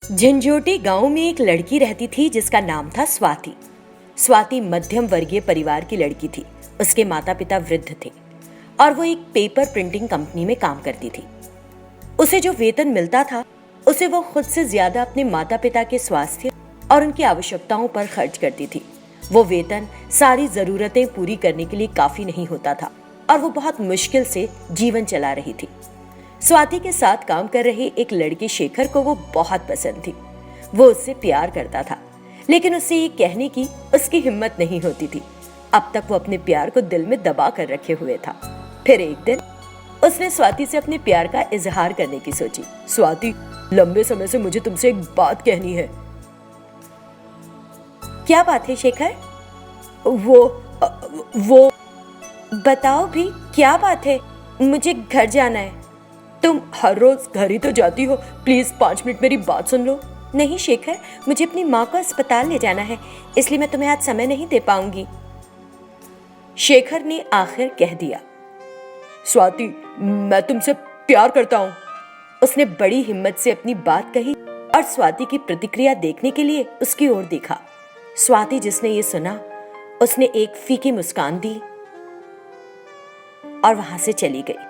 झंझोटी गांव में एक लड़की रहती थी जिसका नाम था स्वाति। स्वाति मध्यम वर्गीय परिवार की लड़की थी। उसके माता पिता वृद्ध थे और वो एक पेपर प्रिंटिंग कंपनी में काम करती थी। उसे जो वेतन मिलता था उसे वो खुद से ज्यादा अपने माता पिता के स्वास्थ्य और उनकी आवश्यकताओं पर खर्च करती थी। वो वेतन सारी जरूरतें पूरी करने के लिए काफी नहीं होता था और वो बहुत मुश्किल से जीवन चला रही थी। स्वाति के साथ काम कर रहे एक लड़के शेखर को वो बहुत पसंद थी। वो उससे प्यार करता था, लेकिन उससे ये कहने की उसकी हिम्मत नहीं होती थी। अब तक वो अपने प्यार को दिल में दबा कर रखे हुए था। फिर एक दिन उसने स्वाति से अपने प्यार का इजहार करने की सोची। स्वाति, लंबे समय से मुझे तुमसे एक बात कहनी है। क्या बात है शेखर? वो बताओ भी, क्या बात है? मुझे घर जाना है। तुम हर रोज घर ही तो जाती हो, प्लीज 5 मिनट मेरी बात सुन लो। नहीं शेखर, मुझे अपनी माँ को अस्पताल ले जाना है, इसलिए मैं तुम्हें आज समय नहीं दे पाऊंगी। शेखर ने आखिर कह दिया। स्वाति, मैं तुमसे प्यार करता हूँ। उसने बड़ी हिम्मत से अपनी बात कही और स्वाति की प्रतिक्रिया देखने के लिए उसकी ओर देखा। स्वाति जिसने ये सुना उसने एक फीकी मुस्कान दी और वहां से चली गई।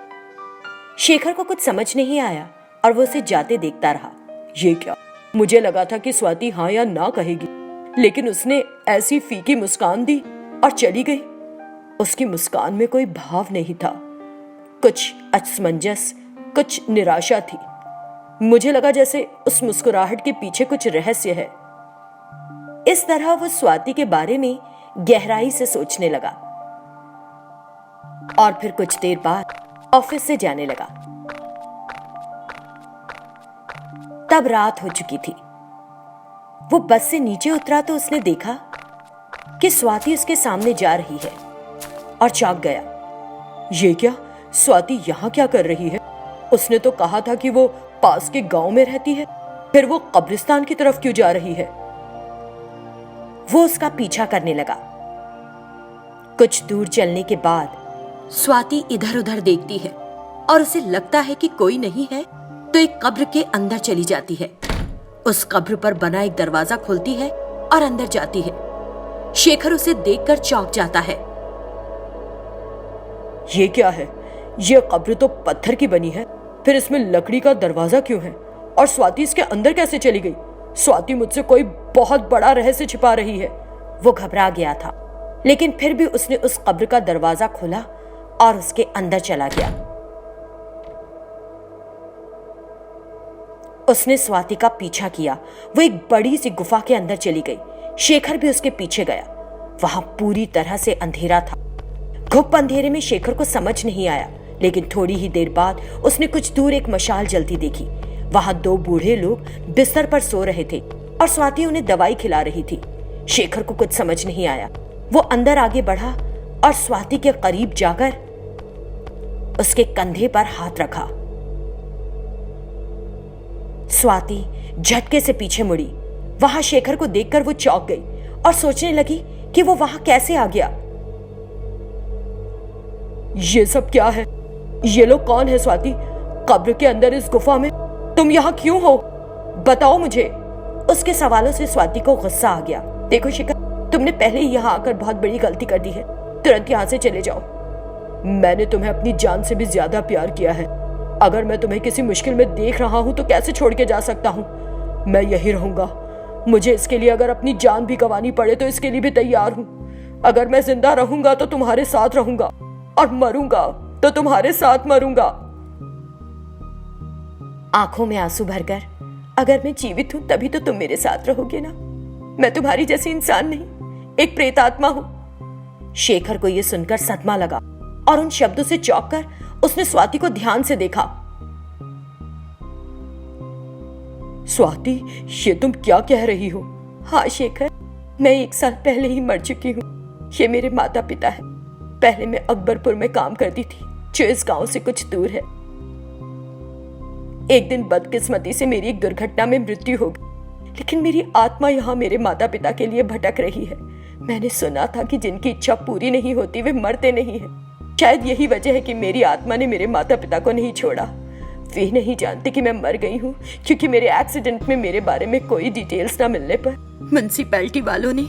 शेखर को कुछ समझ नहीं आया और वो उसे जाते देखता रहा। ये क्या, मुझे लगा था कि स्वाति हाँ या ना कहेगी, लेकिन उसने ऐसी फीकी मुस्कान दी और चली गई। उसकी मुस्कान में कोई भाव नहीं था, कुछ असमंजस, कुछ निराशा थी। मुझे लगा जैसे उस मुस्कुराहट के पीछे कुछ रहस्य है। इस तरह वो स्वाति के बारे में गहराई से सोचने लगा और फिर कुछ देर बाद ऑफिस से जाने लगा। तब रात हो चुकी थी। वो बस से नीचे उतरा तो उसने देखा कि स्वाति उसके सामने जा रही है और चौंक गया। ये क्या, स्वाति यहाँ क्या कर रही है? उसने तो कहा था कि वो पास के गांव में रहती है, फिर वो कब्रिस्तान की तरफ क्यों जा रही है? वो उसका पीछा करने लगा। कुछ दूर चलने के बाद स्वाति इधर उधर देखती है और उसे लगता है कि कोई नहीं है, तो एक कब्र के अंदर चली जाती है। उस कब्र पर बना एक दरवाजा खोलती है और अंदर जाती है। शेखर उसे देखकर चौंक जाता है। ये क्या है? ये कब्र तो पत्थर की बनी है, फिर इसमें लकड़ी का दरवाजा क्यों है? और स्वाति इसके अंदर कैसे चली गई? स्वाति मुझसे कोई बहुत बड़ा रहस्य छिपा रही है। वो घबरा गया था, लेकिन फिर भी उसने उस कब्र का दरवाजा खोला और उसके अंदर चला गया। उसने स्वाति का पीछा किया। वो एक बड़ी सी गुफा के अंदर चली गई। शेखर भी उसके पीछे गया। वहां पूरी तरह से अंधेरा था। घुप अंधेरे में शेखर को समझ नहीं आया, लेकिन थोड़ी ही देर बाद उसने कुछ दूर एक मशाल जलती देखी। वहां 2 बूढ़े लोग बिस्तर पर सो रहे थे और स्वाति उन्हें दवाई खिला रही थी। शेखर को कुछ समझ नहीं आया। वो अंदर आगे बढ़ा और स्वाति के करीब जाकर उसके कंधे पर हाथ रखा। स्वाति झटके से पीछे मुड़ी। वहां शेखर को देखकर वो चौंक गई और सोचने लगी कि वो वहां कैसे आ गया। ये सब क्या है? ये लोग कौन है? स्वाति, कब्र के अंदर इस गुफा में तुम यहाँ क्यों हो? बताओ मुझे। उसके सवालों से स्वाति को गुस्सा आ गया। देखो शेखर, तुमने पहले ही यहाँ आकर बहुत बड़ी गलती कर दी है। तुरंत यहाँ से चले जाओ। मैंने तुम्हें अपनी जान से भी ज्यादा प्यार किया है। अगर मैं तुम्हें किसी मुश्किल में देख रहा हूं तो कैसे छोड़ के जा सकता हूं? मैं यही रहूंगा। मुझे इसके लिए अगर अपनी जान भी गंवानी पड़े तो इसके लिए भी तैयार हूं। अगर मैं जिंदा रहूंगा तो तुम्हारे साथ रहूंगा और मरूंगा तो तुम्हारे साथ मरूंगा। आंखों में आंसू भरकर, अगर मैं जीवित हूं तभी तो तुम मेरे साथ रहोगे ना। मैं तुम्हारी जैसी इंसान नहीं, एक प्रेतात्मा हूं। शेखर को यह सुनकर सदमा लगा और उन शब्दों से चौंककर उसने स्वाति को ध्यान से देखा। स्वाति, ये तुम क्या कह रही हो? हाँ शेखर, मैं 1 साल पहले ही मर चुकी हूँ। ये मेरे माता पिता है। पहले मैं अकबरपुर में काम करती थी, जो इस गांव से कुछ दूर है। एक दिन बदकिस्मती से मेरी एक दुर्घटना में मृत्यु हो गई, लेकिन मेरी आत्मा यहाँ मेरे माता पिता के लिए भटक रही है। मैंने सुना था कि जिनकी इच्छा पूरी नहीं होती वे मरते नहीं है। शायद यही वजह है कि मेरी आत्मा ने मेरे माता पिता को नहीं छोड़ा। वे नहीं जानते कि मैं मर गई हूँ, क्योंकि मेरे एक्सीडेंट में मेरे बारे में कोई डिटेल्स ना मिलने पर म्युनिसिपैलिटी वालों ने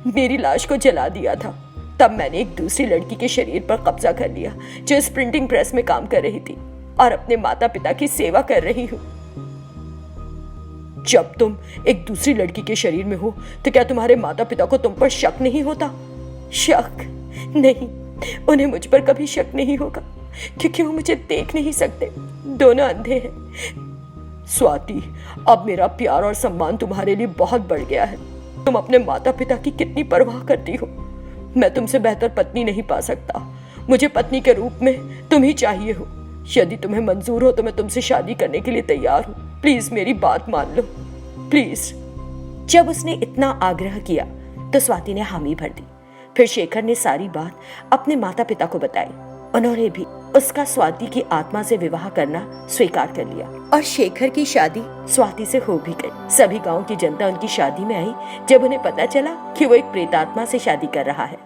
मेरी लाश को जला दिया था। तब मैंने एक दूसरी लड़की के शरीर पर कब्जा कर लिया जो इस प्रिंटिंग प्रेस में काम कर रही थी और अपने माता पिता की सेवा कर रही हूँ। जब तुम एक दूसरी लड़की के शरीर में हो तो क्या तुम्हारे माता पिता को तुम पर शक नहीं होता? शक नहीं, उन्हें मुझ पर कभी शक नहीं होगा, क्योंकि वो मुझे देख नहीं सकते, दोनों अंधे हैं। स्वाति, अब मेरा प्यार और सम्मान तुम्हारे लिए बहुत बढ़ गया है। तुम अपने माता पिता की कितनी परवाह करती हो। मैं तुमसे बेहतर पत्नी नहीं पा सकता। मुझे पत्नी के रूप में तुम ही चाहिए हो। यदि तुम्हें मंजूर हो तो मैं तुमसे शादी करने के लिए तैयार हूँ। प्लीज मेरी बात मान लो, प्लीज। जब उसने इतना आग्रह किया तो स्वाति ने हामी भर दी। फिर शेखर ने सारी बात अपने माता पिता को बताई। उन्होंने भी उसका स्वाति की आत्मा से विवाह करना स्वीकार कर लिया और शेखर की शादी स्वाति से हो भी गई। सभी गांव की जनता उनकी शादी में आई जब उन्हें पता चला कि वो एक प्रेतात्मा से शादी कर रहा है।